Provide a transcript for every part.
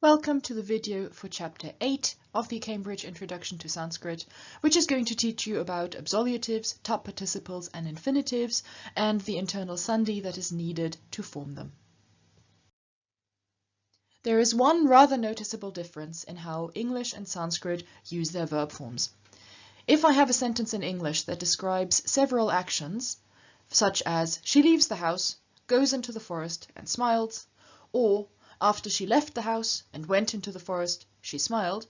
Welcome to the video for Chapter 8 of the Cambridge Introduction to Sanskrit, which is going to teach you about absolutives, ta-Participles and infinitives, and the internal sandhi that is needed to form them. There is one rather noticeable difference in how English and Sanskrit use their verb forms. If I have a sentence in English that describes several actions, such as she leaves the house, goes into the forest and smiles, or after she left the house and went into the forest, she smiled,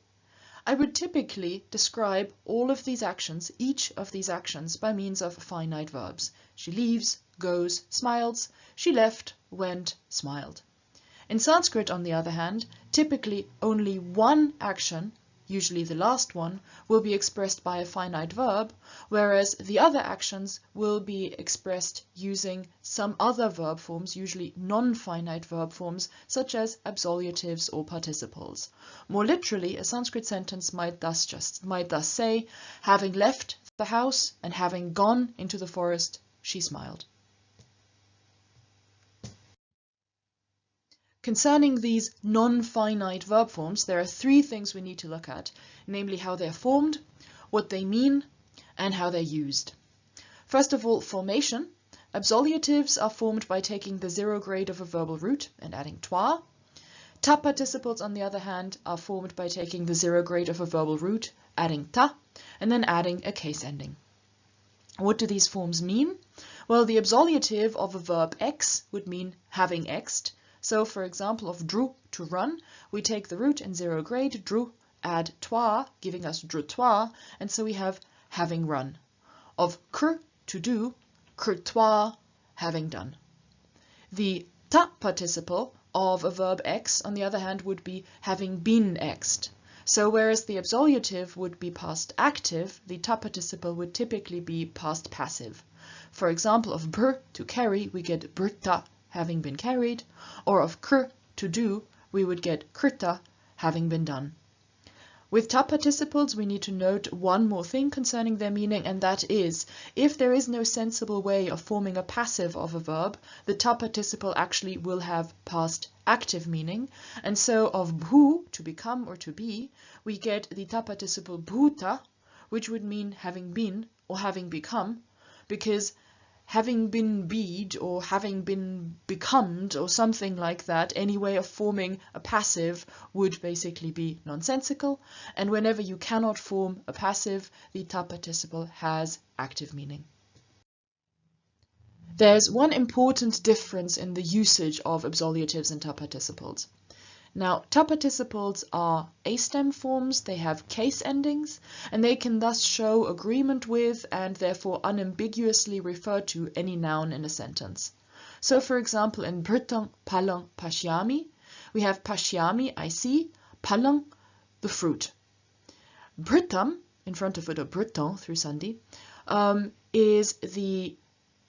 I would typically describe all of these actions, each of these actions, by means of finite verbs. She leaves, goes, smiles. She left, went, smiled. In Sanskrit, on the other hand, typically only one action, usually the last one, will be expressed by a finite verb, whereas the other actions will be expressed using some other verb forms, usually non-finite verb forms, such as absolutives or participles. More literally, a Sanskrit sentence might thus say, having left the house and having gone into the forest, she smiled. Concerning these non-finite verb forms, there are three things we need to look at, namely how they're formed, what they mean, and how they're used. First of all, formation. Absolutives are formed by taking the zero grade of a verbal root and adding twa. Ta-Participles, on the other hand, are formed by taking the zero grade of a verbal root, adding ta, and then adding a case ending. What do these forms mean? Well, the absolutive of a verb x would mean having x'd. So, for example, of dru, to run, we take the root in zero grade, dru, add twa, giving us dru twa, and so we have having run. Of kr, to do, kr twa, having done. The ta-Participle of a verb x, on the other hand, would be having been x'd. So, whereas the absolutive would be past active, the ta-Participle would typically be past passive. For example, of br, to carry, we get brta, having been carried, or of kr, to do, we would get krita, having been done. With ta-Participles, we need to note one more thing concerning their meaning, and that is, if there is no sensible way of forming a passive of a verb, the ta-Participle actually will have past active meaning, and so of bhu, to become or to be, we get the ta-Participle bhuta, which would mean having been or having become, because having been beed or having been becomed or something like that, any way of forming a passive would basically be nonsensical, and whenever you cannot form a passive, the ta-Participle has active meaning. There's one important difference in the usage of absolutives and ta-Participles. Now, ta-Participles are astem forms, they have case endings, and they can thus show agreement with and therefore unambiguously refer to any noun in a sentence. So, for example, in bhritam, palang, pashyami, we have pashyami, I see, palang, the fruit. Bhritam, in front of it, or bhritam through sandhi, is the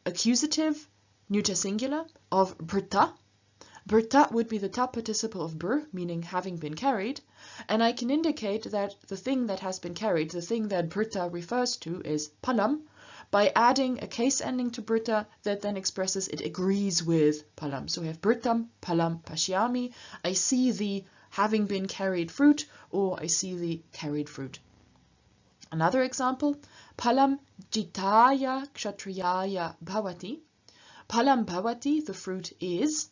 accusative neuter singular of bhrita. Bhrita would be the ta-Participle of br, meaning having been carried, and I can indicate that the thing that has been carried, the thing that bhrita refers to, is palam, by adding a case ending to bhrita that then expresses it agrees with palam. So we have bhritam, palam, pashyami, I see the having been carried fruit, or I see the carried fruit. Another example, palam jitaya kshatriyaya bhavati. Palam bhavati, the fruit is.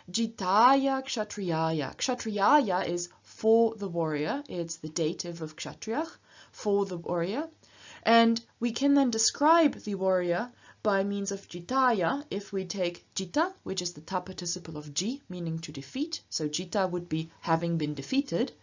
Jitaya kshatriyaya. Kshatriyaya is for the warrior. It's the dative of kshatriyah, for the warrior. And we can then describe the warrior by means of jitaya if we take jita, which is the ta-Participle of ji, meaning to defeat. So jita would be having been defeated.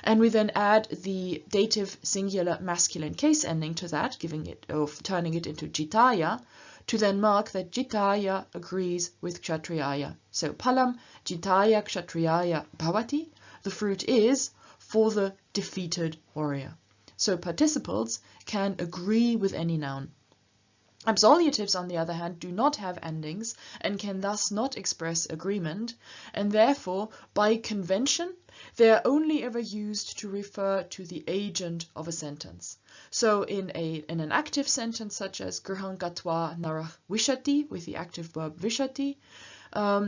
And we then add the dative singular masculine case ending to that, giving it or turning it into jitaya, to then mark that jitaya agrees with kshatriyaya. So palam jitaya kshatriyaya bhavati, the fruit is for the defeated warrior. So participles can agree with any noun. Absolutives, on the other hand, do not have endings and can thus not express agreement, and therefore, by convention, they are only ever used to refer to the agent of a sentence. So in an active sentence such as Grhan gatwa narah vishati, with the active verb vishati,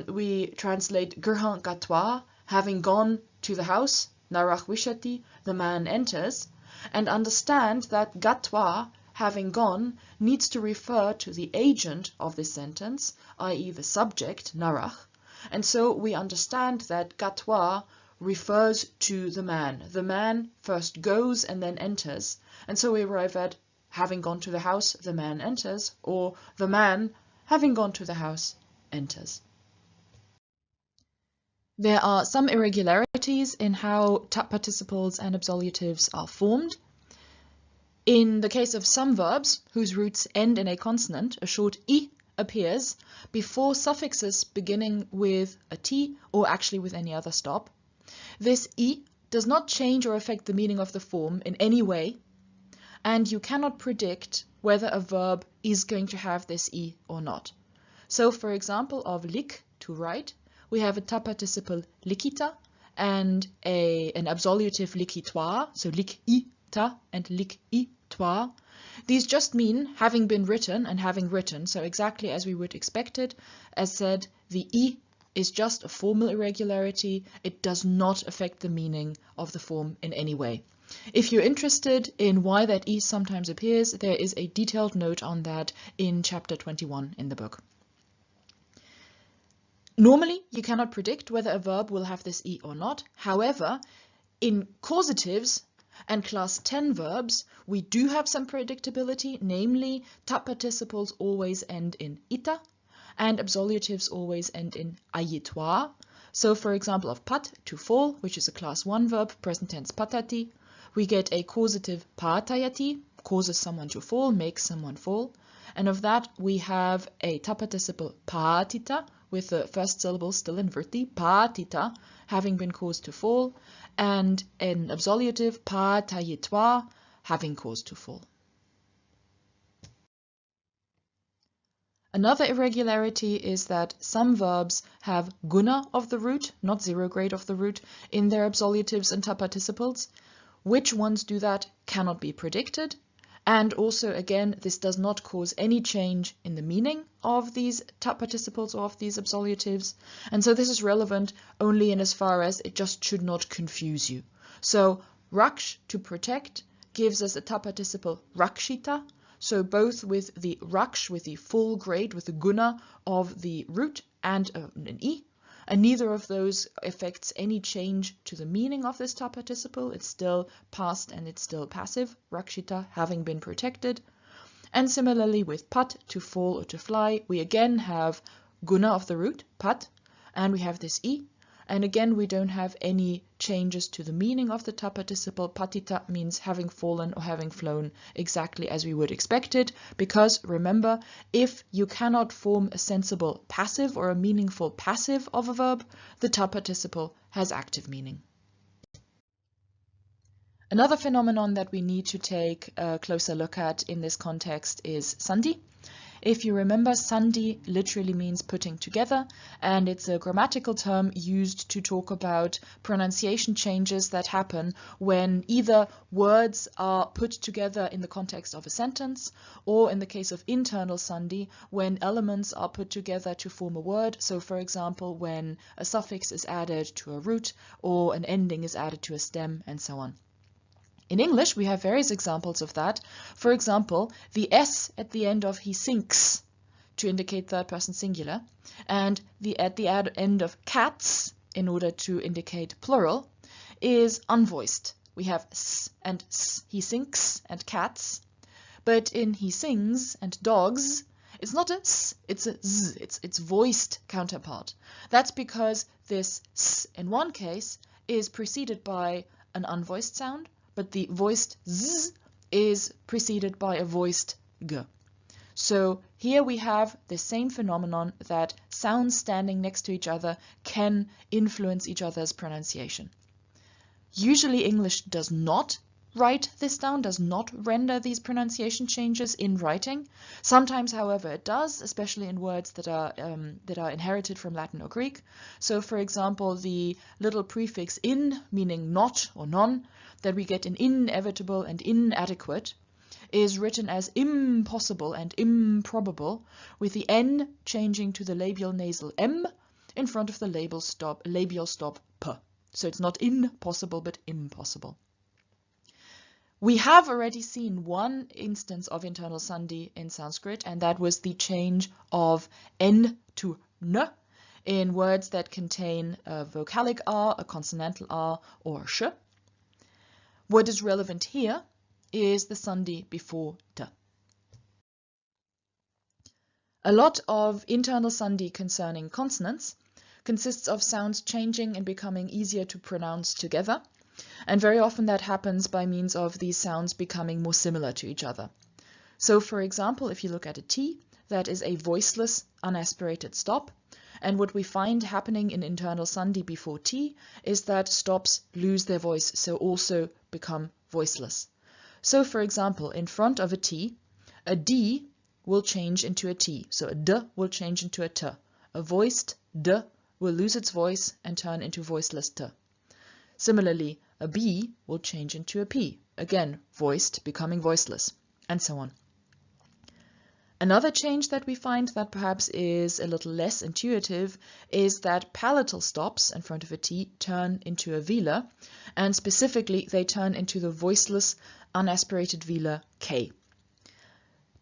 we translate Grhan gatwa, having gone to the house, narach vishati, the man enters, and understand that gatva, having gone, needs to refer to the agent of this sentence, i.e. the subject, narach, and so we understand that gatva refers to the man. The man first goes and then enters, and so we arrive at having gone to the house, the man enters, or the man, having gone to the house, enters. There are some irregularities in how ta-Participles and absolutives are formed. In the case of some verbs whose roots end in a consonant, a short I appears before suffixes beginning with a T or actually with any other stop. This I does not change or affect the meaning of the form in any way, and you cannot predict whether a verb is going to have this I or not. So, for example, of lik, to write, we have a ta-participle likita and an absolutive likitoire, so lik-i-ta and lik-i-toire. These just mean having been written and having written, so exactly as we would expect it. As said, the I is just a formal irregularity. It does not affect the meaning of the form in any way. If you're interested in why that I sometimes appears, there is a detailed note on that in chapter 21 in the book. Normally, you cannot predict whether a verb will have this I or not. However, in causatives and class 10 verbs, we do have some predictability, namely ta-Participles always end in ita and absolutives always end in ayitoire. So, for example, of pat, to fall, which is a class 1 verb, present tense patati, we get a causative patayati, causes someone to fall, makes someone fall. And of that, we have a ta-Participle patita, with the first syllable still in vrti, patita, having been caused to fall, and an absolutive patayitoire, having caused to fall. Another irregularity is that some verbs have guna of the root, not zero grade of the root, in their absolutives and ta-Participles. Which ones do that cannot be predicted. And also, again, this does not cause any change in the meaning of these ta-Participles or of these absolutives. And so this is relevant only in as far as it just should not confuse you. So raksh, to protect, gives us a ta-Participle rakshita. So both with the raksh, with the full grade, with the guna of the root and an I. And neither of those affects any change to the meaning of this ta-Participle. It's still past and it's still passive, rakshita, having been protected. And similarly with pat, to fall or to fly, we again have guna of the root, pat, and we have this I. And again, we don't have any changes to the meaning of the ta-Participle. Patita means having fallen or having flown, exactly as we would expect it, because remember, if you cannot form a sensible passive or a meaningful passive of a verb, the ta-Participle has active meaning. Another phenomenon that we need to take a closer look at in this context is sandhi. If you remember, sandhi literally means putting together, and it's a grammatical term used to talk about pronunciation changes that happen when either words are put together in the context of a sentence, or in the case of internal sandhi, when elements are put together to form a word. So, for example, when a suffix is added to a root, or an ending is added to a stem, and so on. In English, we have various examples of that. For example, the S at the end of he sinks to indicate third person singular, and at the end of cats, in order to indicate plural, is unvoiced. We have S and S, he sinks and cats, but in he sings and dogs, it's not a S, it's a Z, it's voiced counterpart. That's because this S in one case is preceded by an unvoiced sound, but the voiced Z is preceded by a voiced G. So here we have the same phenomenon that sounds standing next to each other can influence each other's pronunciation. Usually English does not write this down, does not render these pronunciation changes in writing. Sometimes, however, it does, especially in words that are inherited from Latin or Greek. So, for example, the little prefix in, meaning not or non, that we get in inevitable and inadequate, is written as impossible and improbable, with the N changing to the labial nasal M, in front of the labial stop p. So it's not impossible, but impossible. We have already seen one instance of internal sandhi in Sanskrit, and that was the change of n to n in words that contain a vocalic r, a consonantal r, or sh. What is relevant here is the sandhi before t. A lot of internal sandhi concerning consonants consists of sounds changing and becoming easier to pronounce together, and very often that happens by means of these sounds becoming more similar to each other. So for example, if you look at a T, that is a voiceless, unaspirated stop, and what we find happening in internal sandhi before T is that stops lose their voice, so also become voiceless. So for example, in front of a T, a D will change into a T, so a D will change into a T. A voiced D will lose its voice and turn into voiceless T. Similarly, a B will change into a P, again voiced becoming voiceless, and so on. Another change that we find that perhaps is a little less intuitive is that palatal stops in front of a T turn into a velar, and specifically they turn into the voiceless, unaspirated velar K.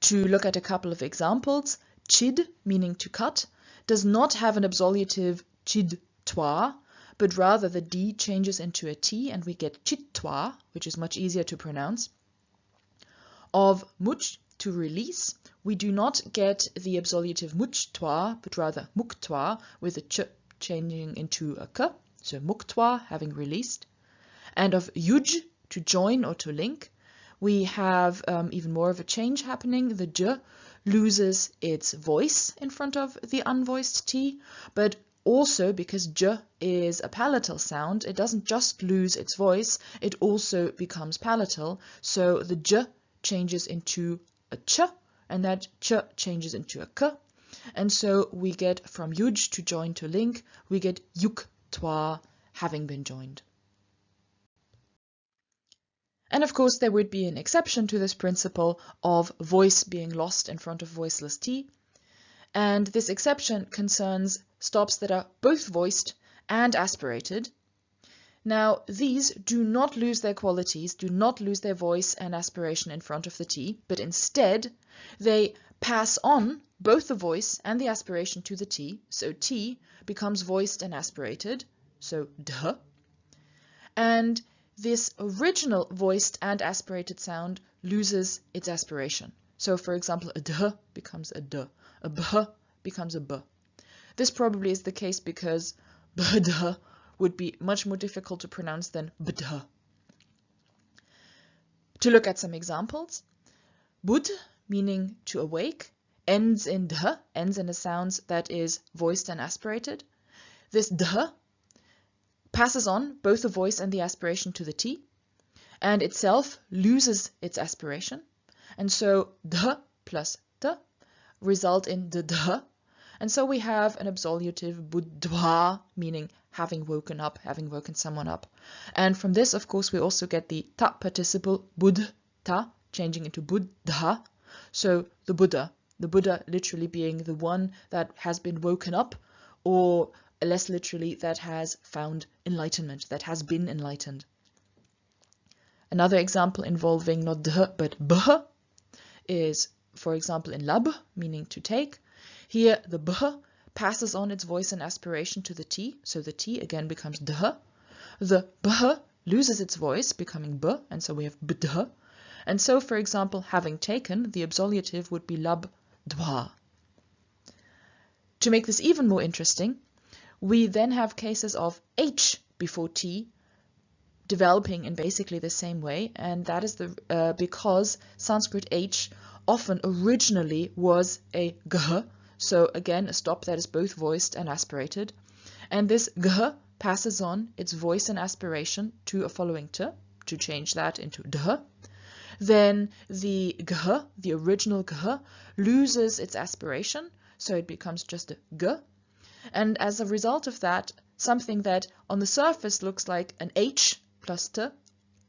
To look at a couple of examples, chid, meaning to cut, does not have an absolutive chid-toi, but rather the D changes into a T and we get chit-toi, which is much easier to pronounce. Of much, to release, we do not get the absolutive much-toi, but rather muk-toi, with a ch changing into a k, so muk-toi, having released. And of yuj, to join or to link, we have even more of a change happening. The j loses its voice in front of the unvoiced T, but also because j is a palatal sound, it doesn't just lose its voice, it also becomes palatal, so the j changes into a ch, and that ch changes into a k, and so we get from yuj, to join to link, we get yuk-toi, having been joined. And of course there would be an exception to this principle of voice being lost in front of voiceless T, and this exception concerns stops that are both voiced and aspirated. Now these do not lose their qualities, do not lose their voice and aspiration in front of the T, but instead they pass on both the voice and the aspiration to the T, so T becomes voiced and aspirated, so duh, and this original voiced and aspirated sound loses its aspiration. So for example, a duh becomes a duh, a buh becomes a buh. This probably is the case because bduh would be much more difficult to pronounce than bduh. To look at some examples, bud, meaning to awake, ends in duh, ends in a sound that is voiced and aspirated. This duh passes on both the voice and the aspiration to the T, and itself loses its aspiration, and so duh plus t result in the duh, and so we have an absolutive budwa, meaning having woken up, having woken someone up. And from this, of course, we also get the ta-Participle bud-ta, changing into buddha, so the Buddha literally being the one that has been woken up, or less literally, that has found enlightenment, that has been enlightened. Another example involving not dh but bh is, for example, in lab, meaning to take. Here the bh passes on its voice and aspiration to the T, so the T again becomes dh. The bh loses its voice, becoming b, and so we have bdh. And so, for example, having taken, the absolutive would be lab dwa. To make this even more interesting, we then have cases of H before T developing in basically the same way, and that is because Sanskrit H often originally was a gh, so again a stop that is both voiced and aspirated, and this gh passes on its voice and aspiration to a following t, to change that into dh. Then the gh, the original gh, loses its aspiration, so it becomes just a g. And as a result of that, something that on the surface looks like an H plus T,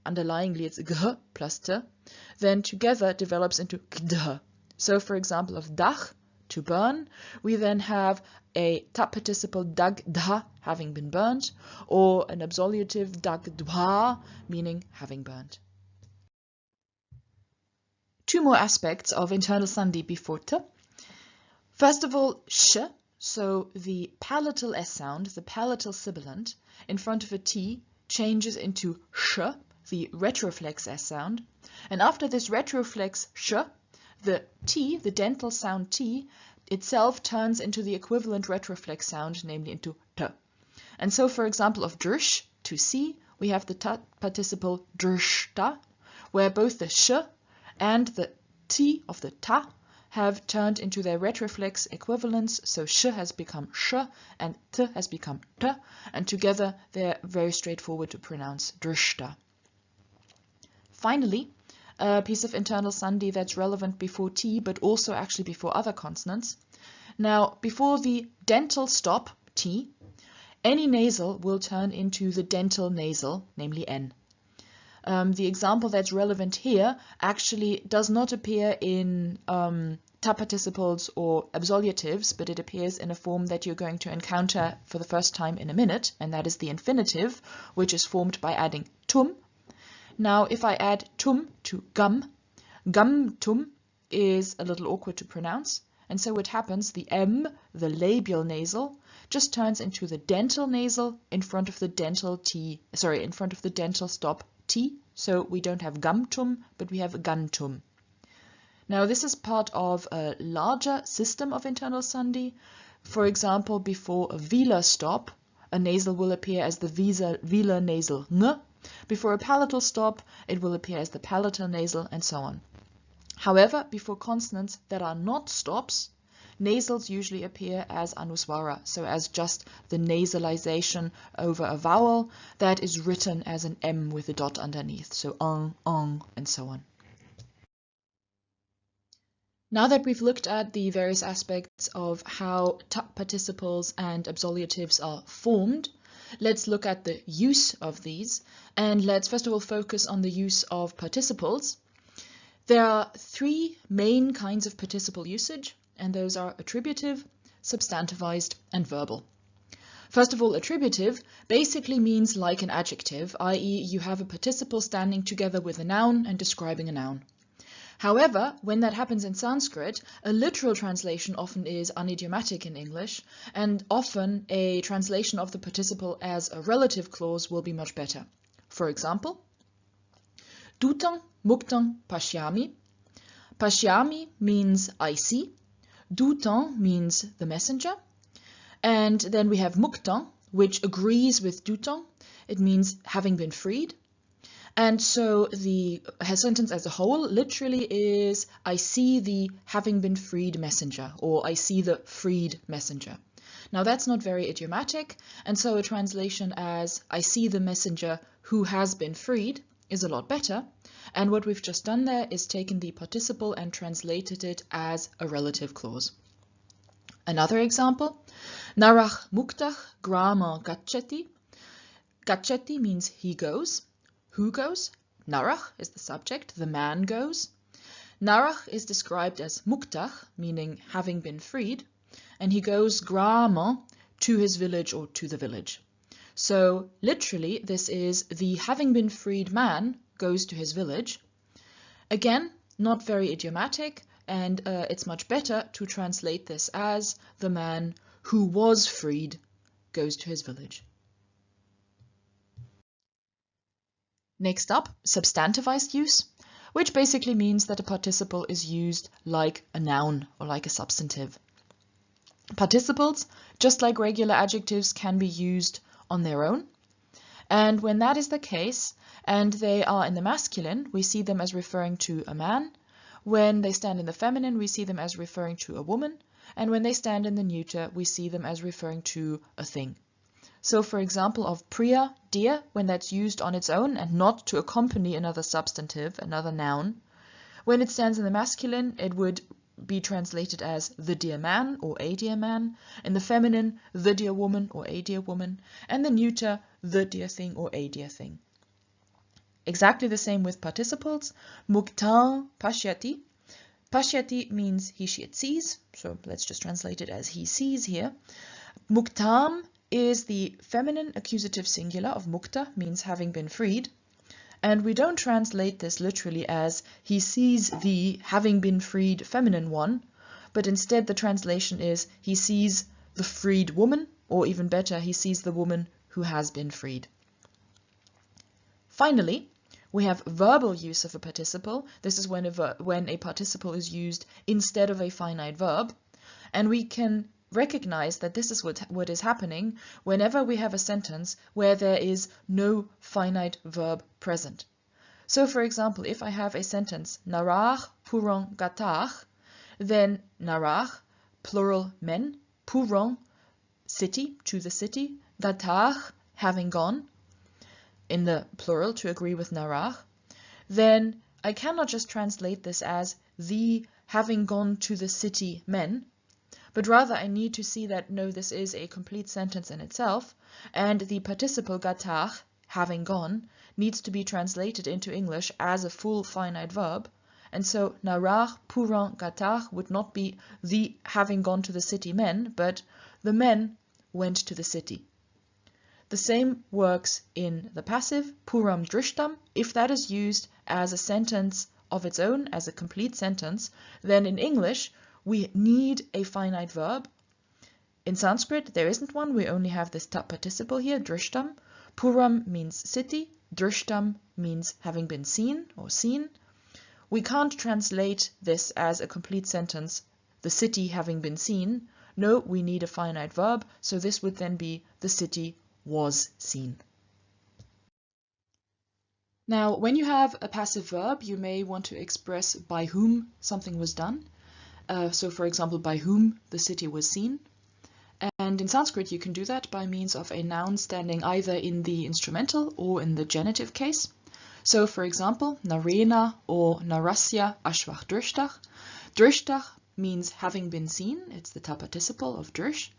underlyingly it's G plus T, then together develops into Gdh. So for example, of Dach to burn, we then have a ta-participle dag dha, having been burnt, or an absolutive dag dwa, meaning having burnt. Two more aspects of internal sandhi before t. First of all, sh, so the palatal S sound, the palatal sibilant, in front of a T changes into sh, the retroflex S sound, and after this retroflex sh, the T, the dental sound T, itself turns into the equivalent retroflex sound, namely into t. And so, for example, of drsh, to see, we have the ta-participle drshta, where both the sh and the T of the ta have turned into their retroflex equivalents, so sh has become sh and t has become t, and together they're very straightforward to pronounce drshta. Finally, a piece of internal sandhi that's relevant before T, but also actually before other consonants. Now, before the dental stop, T, any nasal will turn into the dental nasal, namely N. The example that's relevant here actually does not appear in ta-participles or absolutives, but it appears in a form that you're going to encounter for the first time in a minute, and that is the infinitive, which is formed by adding tum. Now, if I add tum to gum tum is a little awkward to pronounce, and so what happens, the M, the labial nasal, just turns into the dental nasal in front of the dental in front of the dental stop T, so we don't have gumtum, but we have gantum. Now this is part of a larger system of internal sandhi. For example, before a velar stop, a nasal will appear as the velar nasal ng. Before a palatal stop, it will appear as the palatal nasal, and so on. However, before consonants that are not stops, nasals usually appear as anuswara, so as just the nasalization over a vowel that is written as an M with a dot underneath, so ong, and so on. Now that we've looked at the various aspects of how ta-participles and absolutives are formed, let's look at the use of these, and let's first of all focus on the use of participles. There are three main kinds of participle usage, and those are attributive, substantivized, and verbal. First of all, attributive basically means like an adjective, i.e. you have a participle standing together with a noun and describing a noun. However, when that happens in Sanskrit, a literal translation often is unidiomatic in English, and often a translation of the participle as a relative clause will be much better. For example, dutang muktang pashyami. Pashyami means I see. Dutang means the messenger. And then we have muktang, which agrees with dutang. It means having been freed. And so the sentence as a whole literally is, I see the having been freed messenger, or I see the freed messenger. Now that's not very idiomatic, and so a translation as, I see the messenger who has been freed is a lot better. And what we've just done there is taken the participle and translated it as a relative clause. Another example, narach muktach grama gaccheti. Gaccheti means he goes. Who goes? Narach is the subject, the man goes. Narach is described as muktach, meaning having been freed, and he goes grama, to his village or to the village. So literally this is the having been freed man goes to his village. Again, not very idiomatic, and it's much better to translate this as the man who was freed goes to his village. Next up, substantivized use, which basically means that a participle is used like a noun or like a substantive. Participles, just like regular adjectives, can be used on their own. And when that is the case, and they are in the masculine, we see them as referring to a man. When they stand in the feminine, we see them as referring to a woman. And when they stand in the neuter, we see them as referring to a thing. So, for example, of priya, dear, when that's used on its own and not to accompany another substantive, another noun. When it stands in the masculine, it would be translated as the dear man or a dear man. In the feminine, the dear woman or a dear woman. And the neuter, the dear thing or a dear thing. Exactly the same with participles. Mukta pashyati. Pashyati means he, she, it sees, so let's just translate it as he sees here. Muktam is the feminine accusative singular of mukta, means having been freed. And we don't translate this literally as he sees the having been freed feminine one, but instead the translation is he sees the freed woman, or even better, he sees the woman who has been freed. Finally, we have verbal use of a participle. This is when a participle is used instead of a finite verb, and we can recognize that this is what is happening whenever we have a sentence where there is no finite verb present. So, for example, if I have a sentence, narach purong gatach, then narach, plural men, purong, city, to the city, gatach, having gone, in the plural to agree with narach, then I cannot just translate this as the having gone to the city men, but rather I need to see that no, this is a complete sentence in itself, and the participle gatach, having gone, needs to be translated into English as a full finite verb, and so narach purang gatach would not be the having gone to the city men, but the men went to the city. The same works in the passive, puram drishtam. If that is used as a sentence of its own, as a complete sentence, then in English we need a finite verb. In Sanskrit there isn't one, we only have this ta-Participle here, drishtam. Puram means city, drishtam means having been seen or seen. We can't translate this as a complete sentence, the city having been seen. No, we need a finite verb, so this would then be the city was seen. Now, when you have a passive verb, you may want to express by whom something was done. So, for example, by whom the city was seen. And in Sanskrit, you can do that by means of a noun standing either in the instrumental or in the genitive case. So, for example, narena or narasya ashvach drishtach. Drishtach means having been seen. It's the ta-Participle of drish.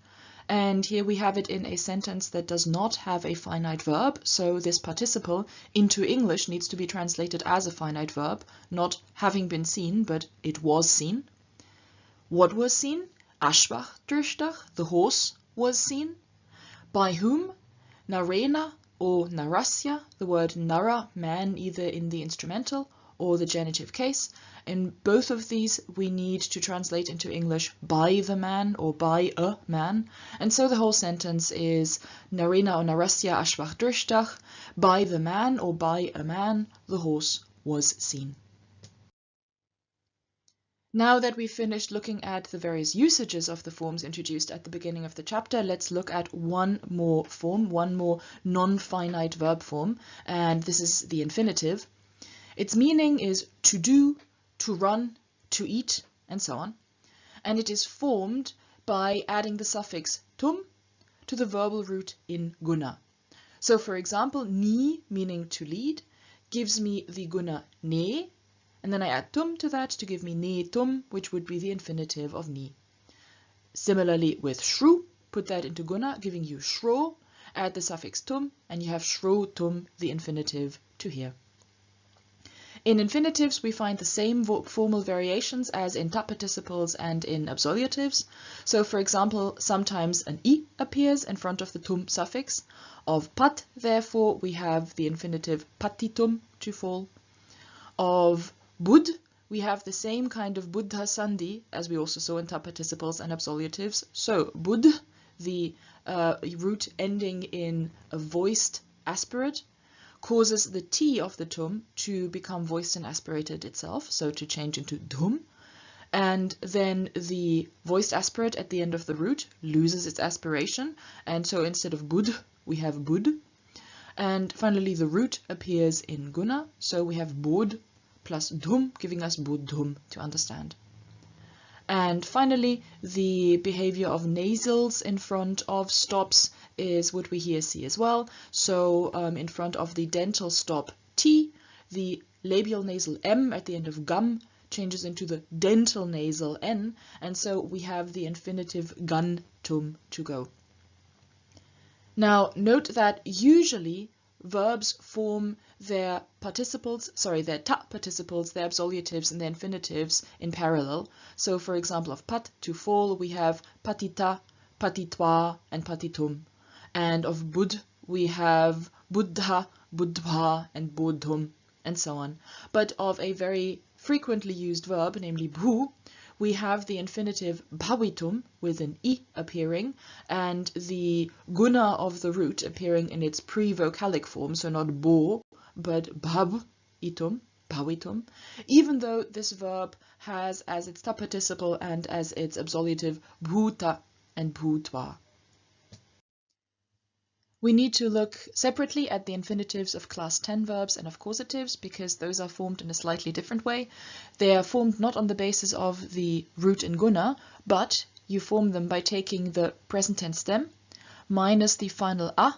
And here we have it in a sentence that does not have a finite verb, so this participle into English needs to be translated as a finite verb, not having been seen, but it was seen. What was seen? Ashvach drishtach, the horse was seen. By whom? Narena or narasya, the word nara, man, either in the instrumental or the genitive case. In both of these we need to translate into English by the man or by a man, and so the whole sentence is narena or narasya ashvach drishtach, by the man or by a man the horse was seen. Now that we've finished looking at the various usages of the forms introduced at the beginning of the chapter, let's look at one more form, one more non-finite verb form, and this is the infinitive. Its meaning is to do, to run, to eat, and so on. And it is formed by adding the suffix tum to the verbal root in guna. So, for example, ni, meaning to lead, gives me the guna ne, and then I add tum to that to give me ne tum, which would be the infinitive of ni. Similarly with shru, put that into guna, giving you shro, add the suffix tum, and you have shro tum, the infinitive, to here. In infinitives, we find the same formal variations as in ta-Participles and in absolutives. So, for example, sometimes an I appears in front of the tum suffix. Of pat, therefore, we have the infinitive patitum, to fall. Of bud, we have the same kind of buddha sandhi as we also saw in ta-Participles and absolutives. So, bud, the root ending in a voiced aspirate, causes the T of the tum to become voiced and aspirated itself, so to change into dum, and then the voiced aspirate at the end of the root loses its aspiration, and so instead of bud, we have bud. And finally the root appears in guna, so we have bod plus dum, giving us buddhum to understand. And finally, the behavior of nasals in front of stops is what we here see as well. So in front of the dental stop T, the labial nasal M at the end of gum changes into the dental nasal N, and so we have the infinitive gun tum to go. Now note that usually verbs form their ta-Participles, their absolutives and their infinitives in parallel. So for example, of pat, to fall, we have patita, patitwa, and patitum. And of bud, we have buddha, buddha, and bodhum, and so on. But of a very frequently used verb, namely bhu, we have the infinitive bhavitum with an I appearing and the guna of the root appearing in its pre-vocalic form, so not bo, but bhavitum, bhavitum, even though this verb has as its ta-participle and as its absolutive bhuta and bhutva. We need to look separately at the infinitives of class 10 verbs and of causatives because those are formed in a slightly different way. They are formed not on the basis of the root and guna, but you form them by taking the present tense stem minus the final a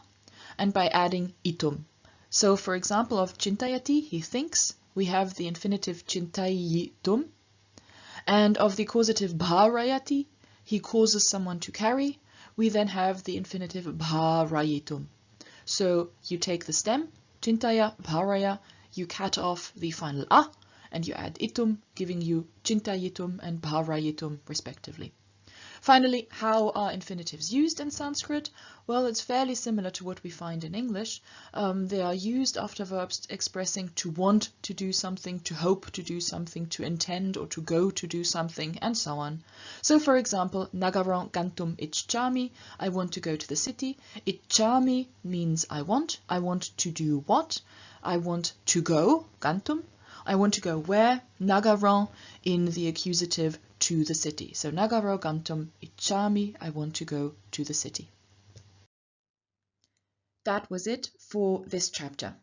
and by adding itum. So for example, of chintayati, he thinks, we have the infinitive chintayitum, and of the causative bharayati, he causes someone to carry, we then have the infinitive bharayitum. So you take the stem, chintaya, bharaya, you cut off the final a, and you add itum, giving you chintayitum and bharayitum respectively. Finally, how are infinitives used in Sanskrit? Well, it's fairly similar to what we find in English. They are used after verbs expressing to want to do something, to hope to do something, to intend or to go to do something, and so on. So, for example, nagaram gantum ichchami, I want to go to the city. Ichchami means I want to do what? I want to go, gantum. I want to go where? Nagaram in the accusative to the city. So nagaro gantum ichchami, I want to go to the city. That was it for this chapter.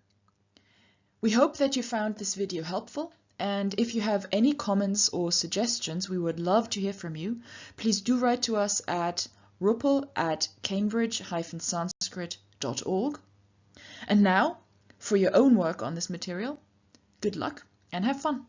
We hope that you found this video helpful, and if you have any comments or suggestions, we would love to hear from you. Please do write to us at ruppel@cambridge-sanskrit.org. And now, for your own work on this material, good luck and have fun!